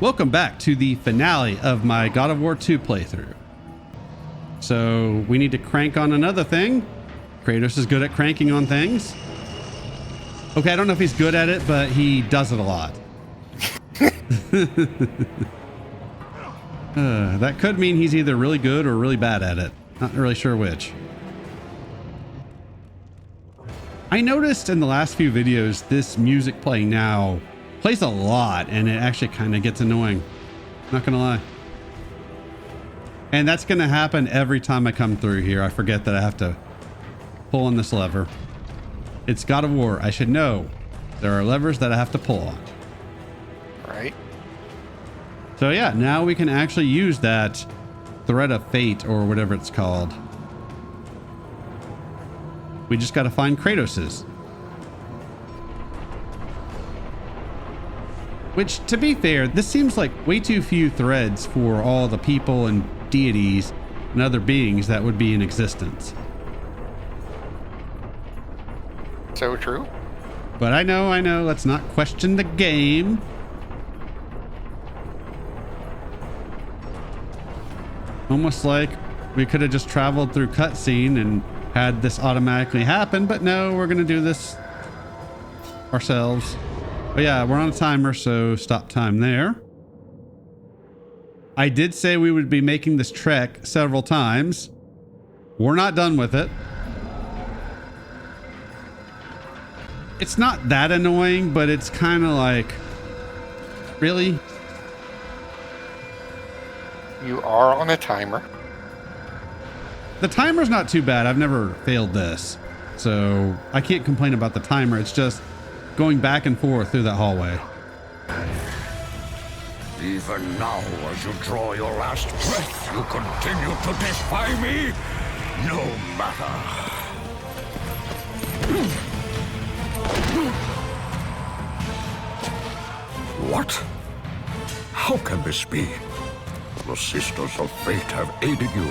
Welcome back to the finale of my God of War 2 playthrough. So we need to crank on another thing. Kratos is good at cranking on things. Okay, I don't know if he's good at it, but he does it a lot. That could mean he's either really good or really bad at it. Not really sure which. I noticed in the last few videos, this music playing now plays a lot, and it actually kind of gets annoying. Not gonna lie. And that's gonna happen every time I come through here. I forget that I have to pull on this lever. It's God of War. I should know there are levers that I have to pull on. Right. So yeah, now we can actually use that thread of fate or whatever it's called. We just got to find Kratos's. Which, to be fair, this seems like way too few threads for all the people and deities and other beings that would be in existence. So true. But I know, let's not question the game. Almost like we could have just traveled through cutscene and had this automatically happen, but no, we're gonna do this ourselves. But yeah, we're on a timer, so stop time there. I did say we would be making this trek several times. We're not done with it. It's not that annoying, but it's kind of like, really? You are on a timer. The timer's not too bad. I've never failed this, so I can't complain about the timer. It's just going back and forth through that hallway. Even now, as you draw your last breath, you continue to defy me? No matter. What? How can this be? The Sisters of Fate have aided you.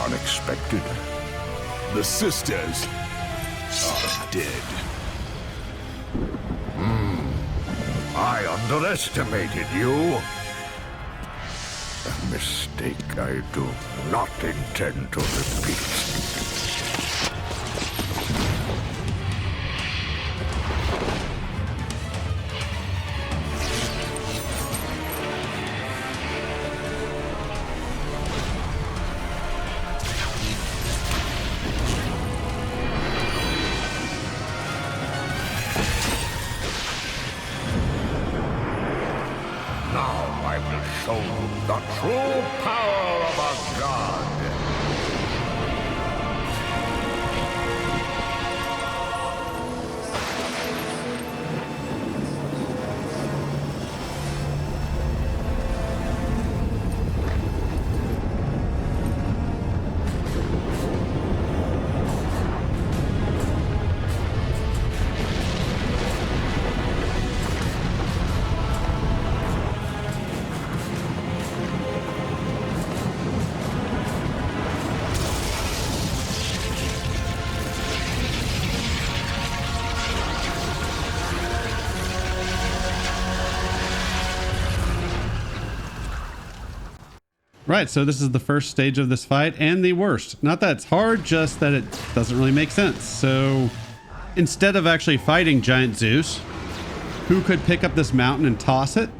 Unexpected. The sisters are dead. I underestimated you. A mistake I do not intend to repeat. Show the true power of a god. Right, so this is the first stage of this fight and the worst. Not that it's hard, just that it doesn't really make sense. So instead of actually fighting Giant Zeus, who could pick up this mountain and toss it,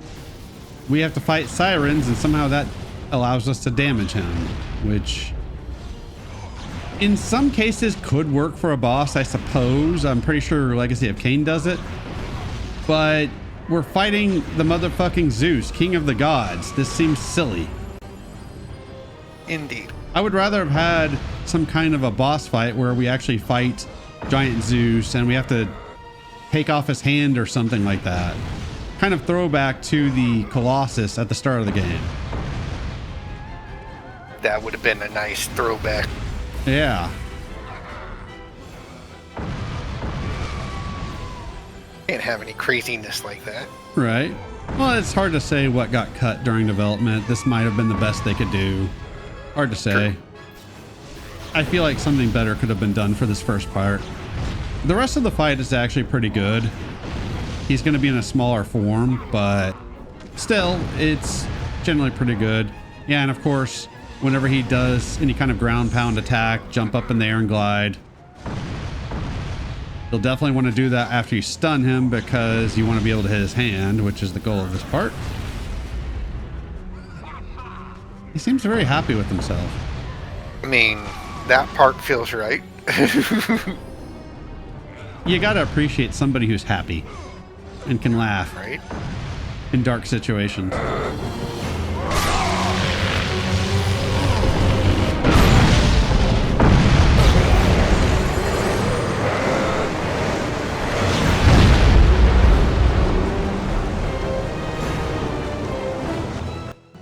we have to fight sirens, and somehow that allows us to damage him, which in some cases could work for a boss, I suppose. I'm pretty sure Legacy of Kain does it. But we're fighting the motherfucking Zeus, king of the gods. This seems silly. Indeed. I would rather have had some kind of a boss fight where we actually fight Giant Zeus and we have to take off his hand or something like that. Kind of throwback to the Colossus at the start of the game. That would have been a nice throwback. Yeah. Can't have any craziness like that. Right. Well, it's hard to say what got cut during development. This might have been the best they could do. Hard to say. True. I feel like something better could have been done for this first part. The rest of the fight is actually pretty good. He's going to be in a smaller form, but still, it's generally pretty good. Yeah, and of course, whenever he does any kind of ground pound attack, jump up in the air and glide. You'll definitely want to do that after you stun him because you want to be able to hit his hand, which is the goal of this part. He seems very happy with himself. I mean, that part feels right. You gotta appreciate somebody who's happy and can laugh Right? in dark situations.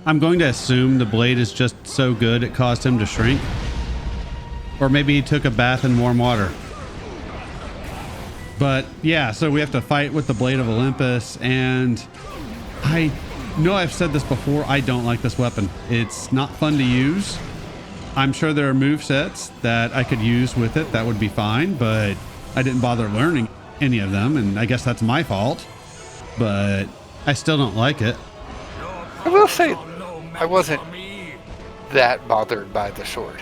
I'm going to assume the blade is just so good it caused him to shrink. Or maybe he took a bath in warm water. But yeah, so we have to fight with the Blade of Olympus, and I know I've said this before, I don't like this weapon. It's not fun to use. I'm sure there are movesets that I could use with it that would be fine, but I didn't bother learning any of them, and I guess that's my fault. But I still don't like it. I will say, I wasn't that bothered by the sword.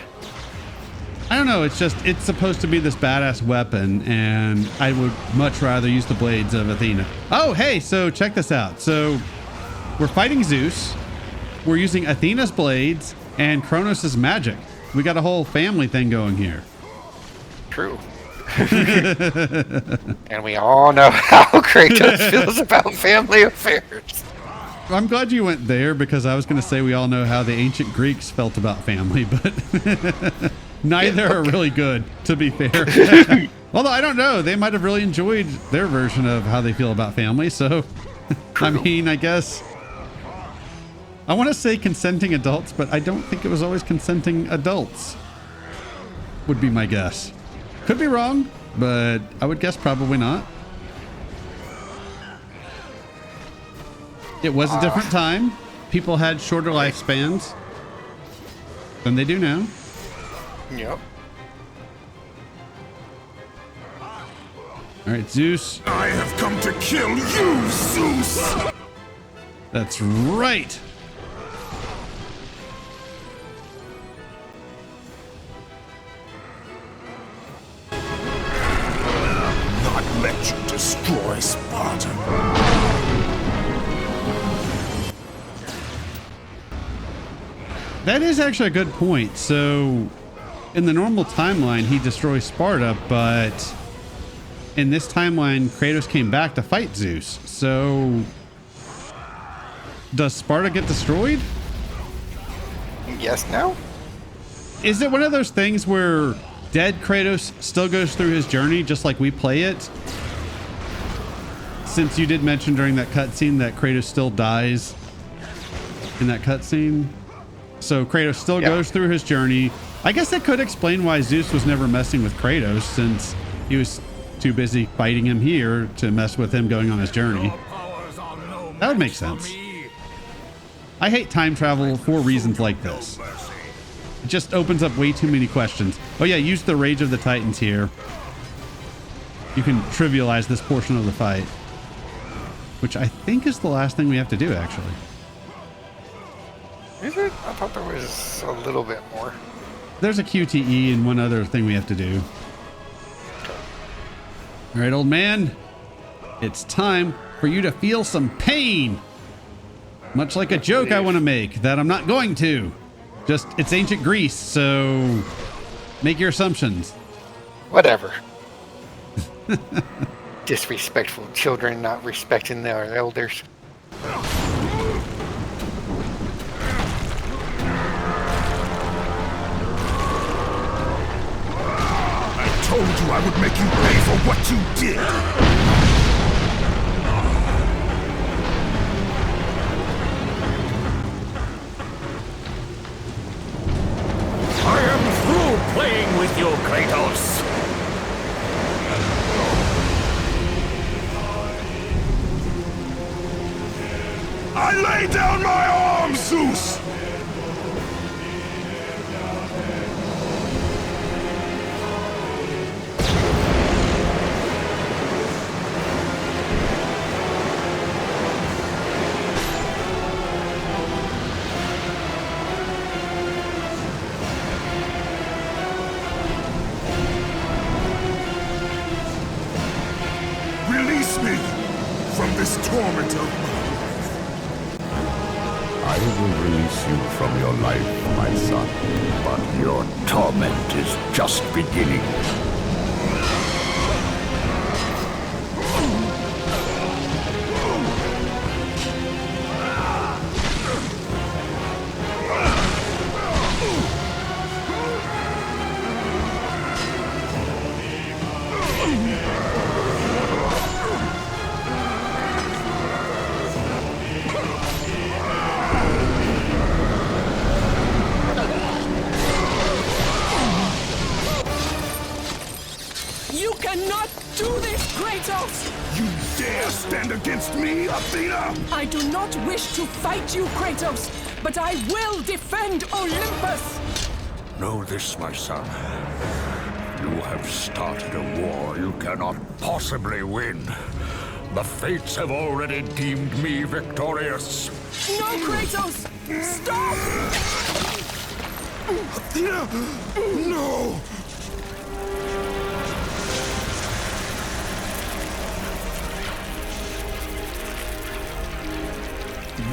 I don't know, it's just, it's supposed to be this badass weapon, and I would much rather use the blades of Athena. Oh, hey, so check this out. So we're fighting Zeus, we're using Athena's blades, and Kronos' magic. We got a whole family thing going here. True. And we all know how Kratos feels about family affairs. I'm glad you went there, because I was going to say we all know how the ancient Greeks felt about family, but neither are really good, to be fair. Although I don't know, they might have really enjoyed their version of how they feel about family, so I mean, I guess I want to say consenting adults, but I don't think it was always consenting adults, would be my guess. Could be wrong, but I would guess probably not. It was a different time. People had shorter lifespans than they do now. Yep. All right, Zeus. I have come to kill you, Zeus! That's right. Not let you destroy Sparta. That is actually a good point. So in the normal timeline, he destroys Sparta, but in this timeline, Kratos came back to fight Zeus. So does Sparta get destroyed? Yes, no? Is it one of those things where dead Kratos still goes through his journey just like we play it? Since you did mention during that cutscene that Kratos still dies in that cutscene. So Kratos still goes through his journey. I guess that could explain why Zeus was never messing with Kratos, since he was too busy fighting him here to mess with him going on his journey. That would make sense. I hate time travel for reasons like this. It just opens up way too many questions. Oh yeah, use the Rage of the Titans here. You can trivialize this portion of the fight, which I think is the last thing we have to do, actually. Is it? I thought there was a little bit more. There's a QTE and one other thing we have to do. All right, old man. It's time for you to feel some pain. Much like a joke I want to make that I'm not going to. Just, it's ancient Greece, so make your assumptions. Whatever. Disrespectful children not respecting their elders. I told you I would make you pay for what you did! I am through playing with you, Kratos. I lay down my arms, Zeus! I will release you from your life, my son. But your torment is just beginning. You cannot do this, Kratos! You dare stand against me, Athena? I do not wish to fight you, Kratos, but I will defend Olympus! Know this, my son. You have started a war you cannot possibly win. The fates have already deemed me victorious. No, Kratos! Stop! Athena! No!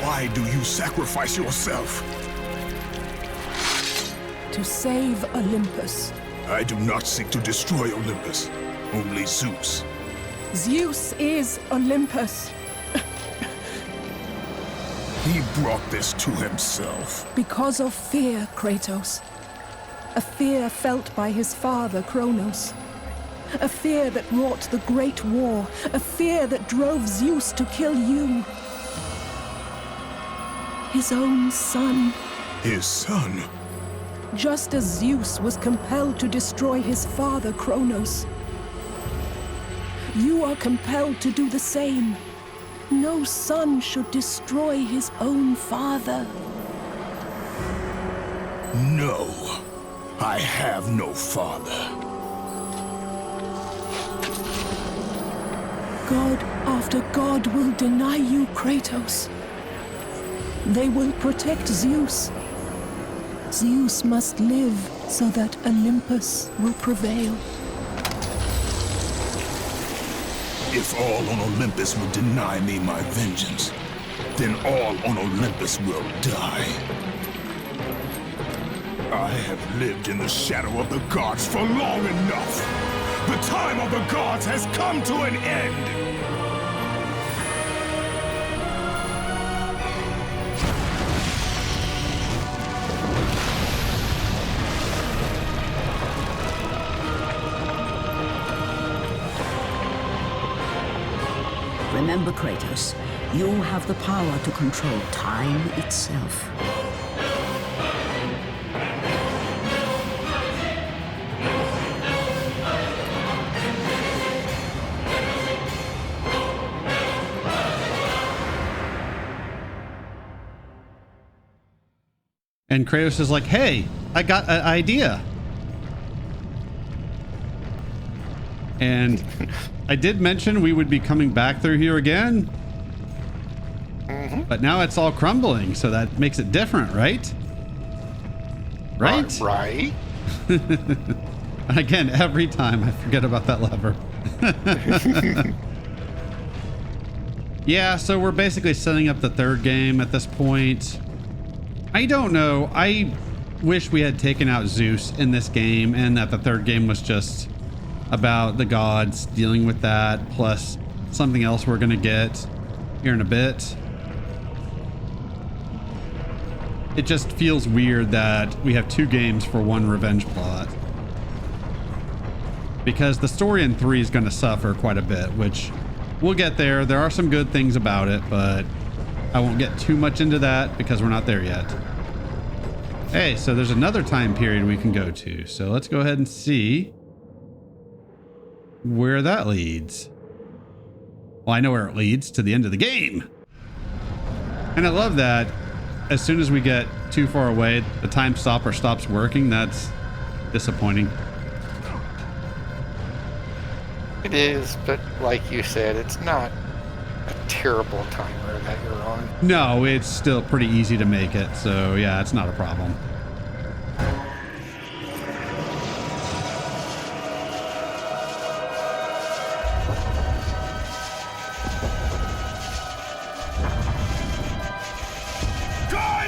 Why do you sacrifice yourself? To save Olympus. I do not seek to destroy Olympus. Only Zeus. Zeus is Olympus. He brought this to himself. Because of fear, Kratos. A fear felt by his father, Kronos. A fear that wrought the Great War. A fear that drove Zeus to kill you. His own son. His son? Just as Zeus was compelled to destroy his father, Kronos. You are compelled to do the same. No son should destroy his own father. No. I have no father. God after God will deny you, Kratos. They will protect Zeus. Zeus must live so that Olympus will prevail. If all on Olympus will deny me my vengeance, then all on Olympus will die. I have lived in the shadow of the gods for long enough. The time of the gods has come to an end. Remember, Kratos, you have the power to control time itself. And Kratos is like, hey, I got an idea. And I did mention we would be coming back through here again. But now it's all crumbling, so that makes it different, right? Right? Right. Again, every time I forget about that lever. Yeah, so we're basically setting up the third game at this point. I don't know. I wish we had taken out Zeus in this game and that the third game was just about the gods dealing with that, plus something else we're gonna get here in a bit. It just feels weird that we have two games for one revenge plot. Because the story in 3 is gonna suffer quite a bit, which we'll get there. There are some good things about it, but I won't get too much into that because we're not there yet. Hey, so there's another time period we can go to. So let's go ahead and see where that leads. Well, I know where it leads, to the end of the game. And I love that as soon as we get too far away, the time stopper stops working. That's disappointing. It is, but like you said, it's not a terrible timer that you're on. No, it's still pretty easy to make it. So yeah, it's not a problem. God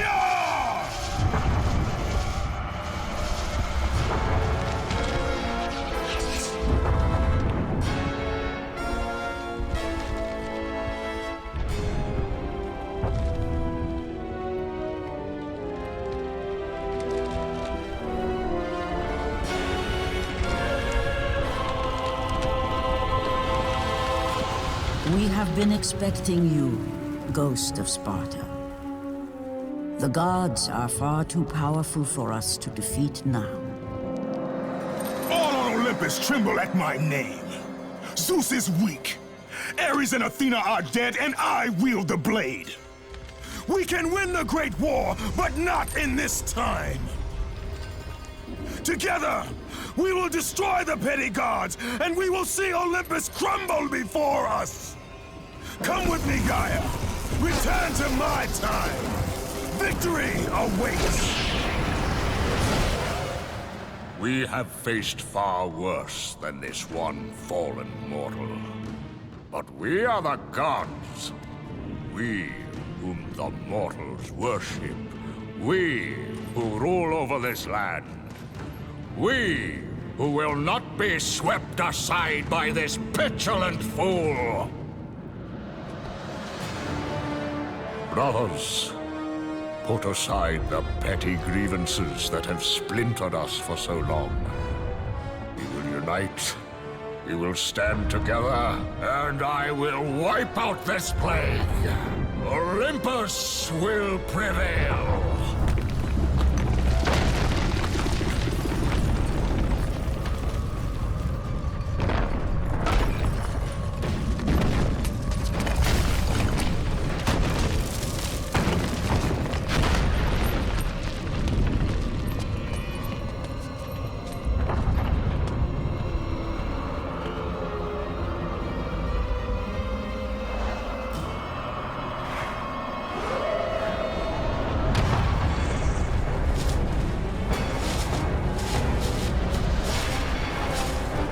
We have been expecting you, Ghost of Sparta. The gods are far too powerful for us to defeat now. All on Olympus tremble at my name. Zeus is weak. Ares and Athena are dead, and I wield the blade. We can win the Great War, but not in this time. Together, we will destroy the petty gods, and we will see Olympus crumble before us. Come with me, Gaia. Return to my time. Victory awaits. We have faced far worse than this one fallen mortal. But we are the gods. We whom the mortals worship. We who rule over this land. We who will not be swept aside by this petulant fool. Brothers, put aside the petty grievances that have splintered us for so long. We will unite, we will stand together, and I will wipe out this plague. Olympus will prevail.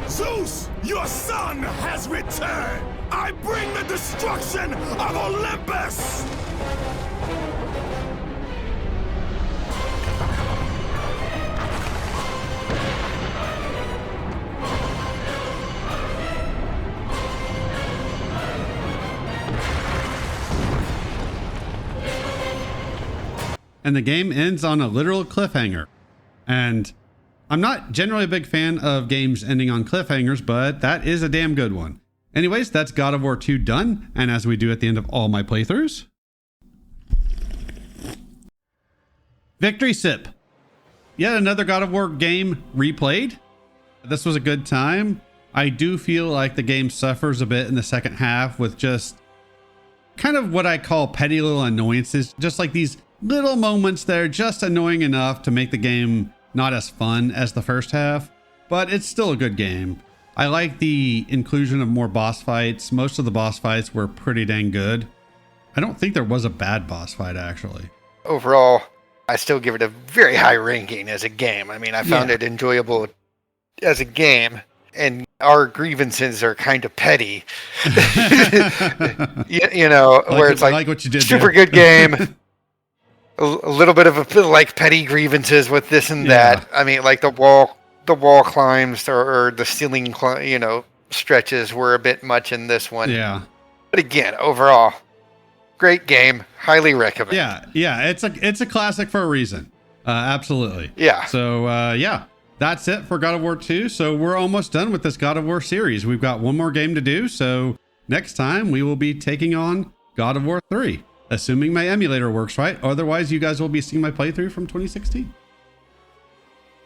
Zeus, your son has returned! I bring the destruction of Olympus! And the game ends on a literal cliffhanger. And I'm not generally a big fan of games ending on cliffhangers, but that is a damn good one. Anyways, that's God of War 2 done. And as we do at the end of all my playthroughs, victory sip. Yet another God of War game replayed. This was a good time. I do feel like the game suffers a bit in the second half with just kind of what I call petty little annoyances. Just like these little moments that are just annoying enough to make the game not as fun as the first half, but it's still a good game. I like the inclusion of more boss fights. Most of the boss fights were pretty dang good. I don't think there was a bad boss fight, actually. Overall, I still give it a very high ranking as a game. I mean, I found it enjoyable as a game, and our grievances are kind of petty. you know, I where it's like what you did super there. good game. A little bit of a like petty grievances with this and that. I mean, like the wall climbs or the ceiling, stretches were a bit much in this one. Yeah. But again, overall, great game. Highly recommend. Yeah. It's a classic for a reason. Absolutely. Yeah. So yeah, that's it for God of War 2. So we're almost done with this God of War series. We've got one more game to do. So next time we will be taking on God of War 3. Assuming my emulator works right. Otherwise, you guys will be seeing my playthrough from 2016.